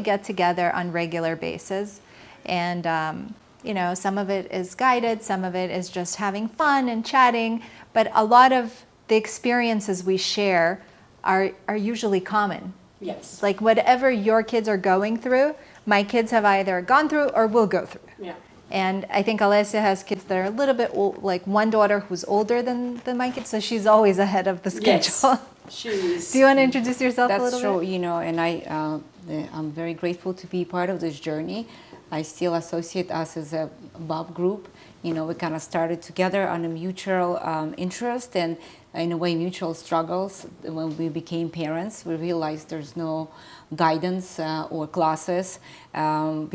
get together on regular basis. And, some of it is guided, some of it is just having fun and chatting. But a lot of the experiences we share are usually common. Yes. Like whatever your kids are going through, my kids have either gone through or will go through. Yeah. And I think Alessia has kids that are a little bit old, like one daughter who's older than my kids, so she's always ahead of the schedule. Yes, she is. Do you want to introduce yourself a little That's true, bit? and I'm very grateful to be part of this journey. I still associate us as a Bob group. We kind of started together on a mutual interest and, in a way, mutual struggles. When we became parents, we realized there's no guidance or classes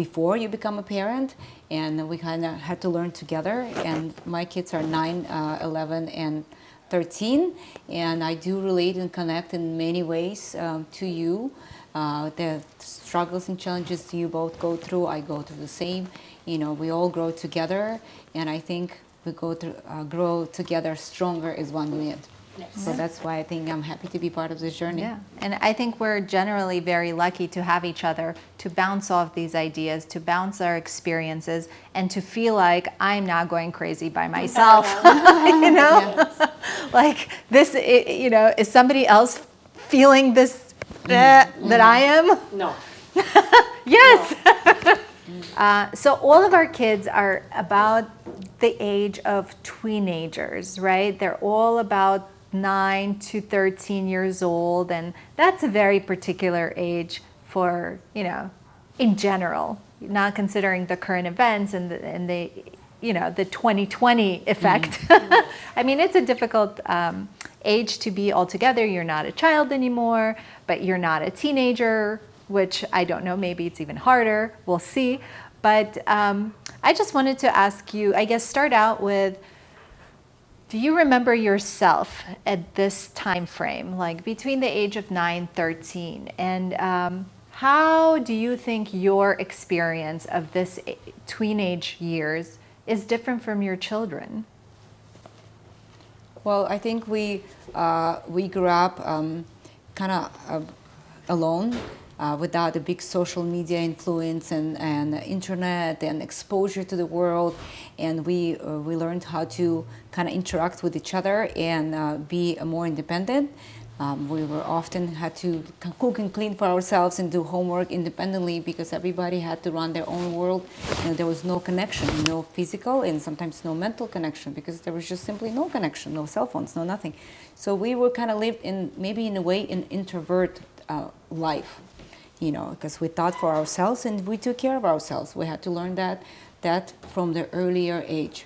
before you become a parent, and we kind of had to learn together. And my kids are 9, 11, and 13, and I do relate and connect in many ways to you. The struggles and challenges you both go through, I go through the same. We all grow together, and I think we grow together stronger as one unit. Yes. So that's why I think I'm happy to be part of this journey. Yeah, and I think we're generally very lucky to have each other to bounce off these ideas, to bounce our experiences, and to feel like I'm not going crazy by myself. Like this, is somebody else feeling this that I am? No. Yes. So all of our kids are about the age of tweenagers, right? They're all about 9 to 13 years old, and that's a very particular age for, in general, not considering the current events and the 2020 effect. I mean, it's a difficult age to be altogether. You're not a child anymore, but you're not a teenager, which I don't know, maybe it's even harder. We'll see. But I just wanted to ask you, I guess, start out with, do you remember yourself at this time frame, like between the age of 9, 13? And how do you think your experience of this teenage years is different from your children? Well, I think we grew up kind of alone, without a big social media influence and internet and exposure to the world, and we learned how to kind of interact with each other and be more independent. We were often had to cook and clean for ourselves and do homework independently because everybody had to run their own world, and there was no connection, no physical and sometimes no mental connection, because there was just simply no connection, no cell phones, no nothing. So we were kind of lived in, maybe in a way, an introvert life, because we thought for ourselves and we took care of ourselves. We had to learn that from the earlier age.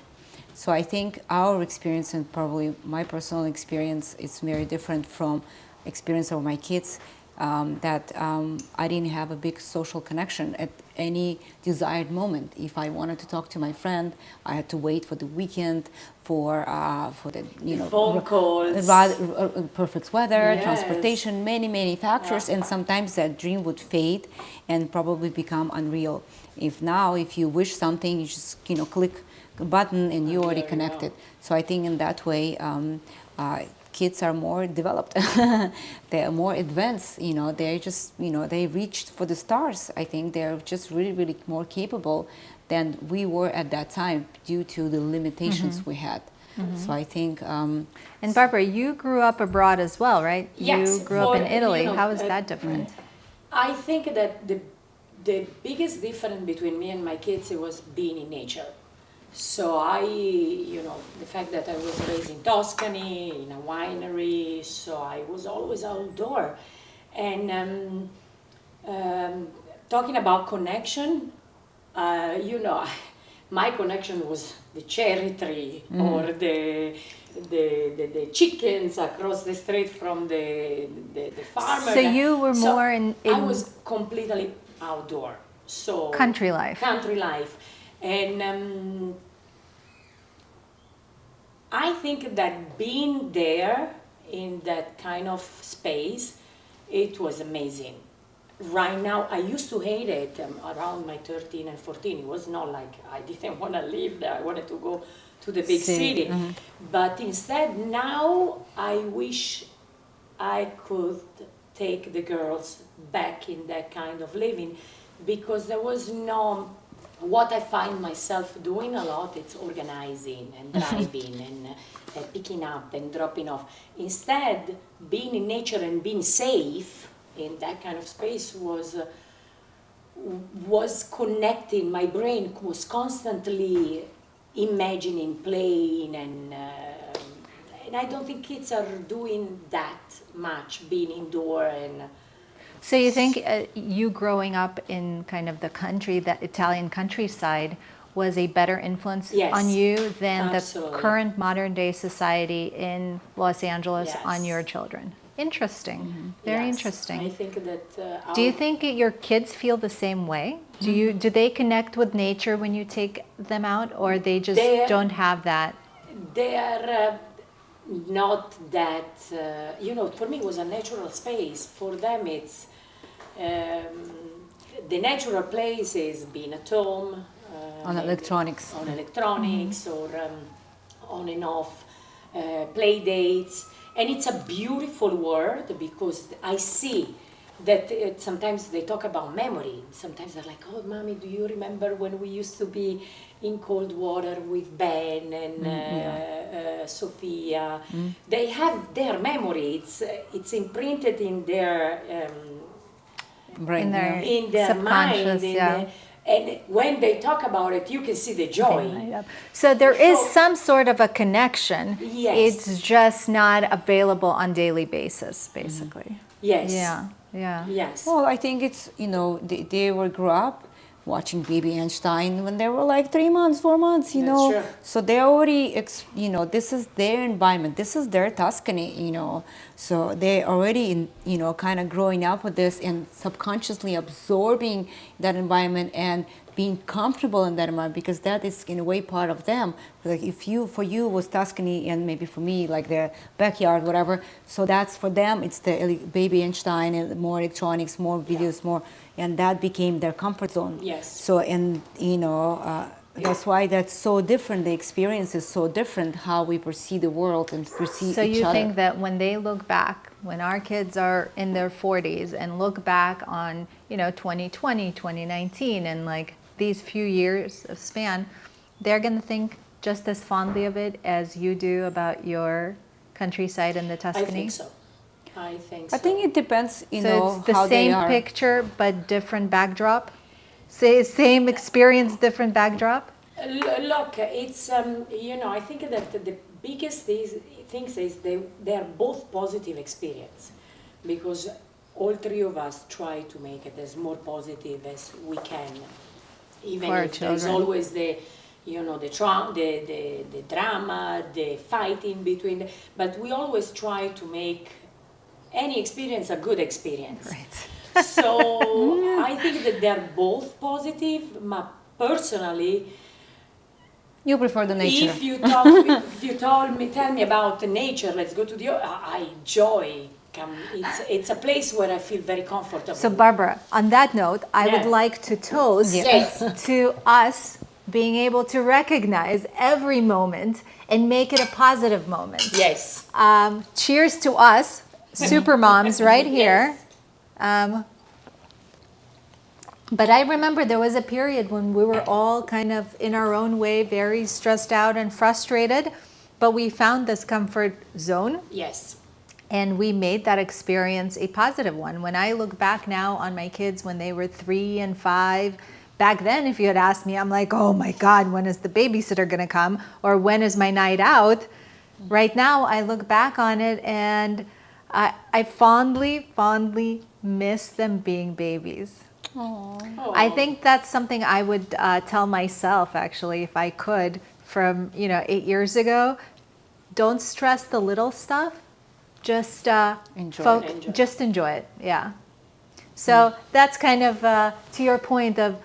So I think our experience, and probably my personal experience, is very different from experience of my kids, that I didn't have a big social connection at any desired moment. If I wanted to talk to my friend, I had to wait for the weekend, for the phone calls, perfect weather, yes, transportation, many factors, and sometimes that dream would fade and probably become unreal. If you wish something, you just click a button and you already connected. So I think in that way, kids are more developed. They are more advanced. They're just they reached for the stars. I think they're just really more capable than we were at that time due to the limitations we had. So I think. And Barbara, you grew up abroad as well, right? Yes, You grew up in Italy. How is that different? I think that the biggest difference between me and my kids, it was being in nature. So the fact that I was raised in Tuscany, in a winery, so I was always outdoor. And talking about connection, my connection was the cherry tree or the chickens across the street from the farmer. So you were more in I was completely outdoor. So country life. And I think that being there in that kind of space, it was amazing. Right now, I used to hate it around my 13 and 14. It was not like I didn't want to live there. I wanted to go to the big city. But instead, now I wish I could take the girls back in that kind of living, because there was no, what I find myself doing a lot, it's organizing and driving and picking up and dropping off. Instead, being in nature and being safe in that kind of space was connecting. My brain was constantly imagining, playing, and I don't think kids are doing that much, being indoor and. So you think you growing up in kind of the country, that Italian countryside, was a better influence Yes, on you than absolutely. the current modern day society in Los Angeles Yes. on your children? Interesting. Very Yes, interesting. I think that. Do you think your kids feel the same way? Do they connect with nature when you take them out, or they just don't have that? They are not that, for me it was a natural space. For them it's, the natural place is being at home. On electronics. On electronics or on and off play dates. And it's a beautiful word because I see that sometimes they talk about memory. Sometimes they're like, oh, mommy, do you remember when we used to be in cold water with Ben and Sophia? They have their memory. It's imprinted in their Brain, In their mind. subconscious, And when they talk about it, you can see the joy. So there is some sort of a connection. Yes. It's just not available on daily basis, basically. Yes. Yeah. Yes. Well, I think it's, they were grew up watching Baby Einstein when they were like 3 months, 4 months, That's true. So they already, this is their environment, this is their Tuscany, So they already, kind of growing up with this and subconsciously absorbing that environment and being comfortable in that environment, because that is in a way part of them. Like for you was Tuscany, and maybe for me like their backyard, whatever. So that's for them. It's the Baby Einstein and more electronics, more videos, more, and that became their comfort zone. Yes. So and that's why that's so different. The experience is so different. How we perceive the world and perceive So each you other. think that when they look back, when our kids are in their 40s and look back on 2020, 2019, and like these few years of span, they're going to think just as fondly of it as you do about your countryside in the Tuscany? I think so. I think it depends, So it's the how they same are. picture but different backdrop? Same experience, different backdrop? Look, it's, I think that the biggest things is they are both positive experience, because all three of us try to make it as more positive as we can, even For our if there's children. always the drama, the fighting between, but we always try to make any experience a good experience. Right. So I think that they're both positive. Personally, You prefer the nature. if you tell me about the nature, let's go to I enjoy. It's a place where I feel very comfortable. So Barbara, on that note, I would Yeah. like to toast Yes. to us being able to recognize every moment and make it a positive moment. Yes. Cheers to us, super moms, right here. But I remember there was a period when we were all kind of in our own way, very stressed out and frustrated, but we found this comfort zone. Yes. And we made that experience a positive one. When I look back now on my kids when they were 3 and 5, back then, if you had asked me, I'm like, oh my God, when is the babysitter gonna come? Or when is my night out? Right now, I look back on it and I fondly miss them being babies. Aww. I think that's something I would tell myself, actually, if I could, from 8 years ago. Don't stress the little stuff. Just Enjoy it. Just enjoy it. Yeah. So that's kind of to your point of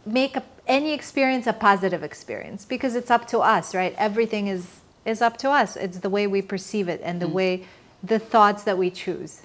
make any experience a positive experience, because it's up to us, right? Everything is up to us. It's the way we perceive it and the way the thoughts that we choose.